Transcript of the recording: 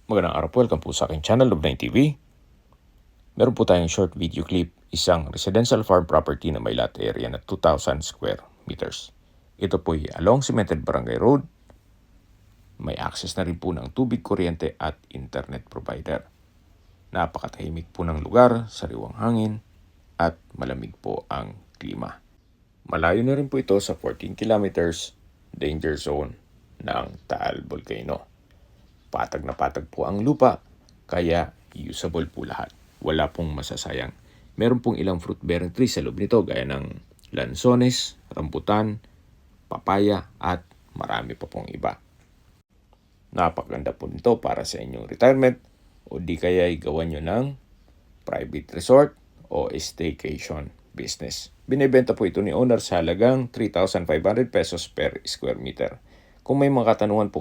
Magandang araw po, welcome po sa aking channel, Lubnay TV. Meron po tayong short video clip, isang residential farm property na may lot area na 2,000 square meters. Ito po ay along Cemented Barangay Road. May access na rin po ng tubig, kuryente at internet provider. Napakatahimik po ng lugar, sariwang hangin at malamig po ang klima. Malayo na rin po ito sa 14 kilometers danger zone ng Taal Volcano. Patag na patag po ang lupa, kaya usable po lahat. Wala pong masasayang. Meron pong ilang fruit-bearing trees sa loob nito gaya ng lansones, rambutan, papaya at marami pa pong iba. Napakaganda po nito para sa inyong retirement o di kaya gawan nyo ng private resort o staycation business. Binibenta po ito ni owner sa halagang 3,500 pesos per square meter. Kung may mga katanungan po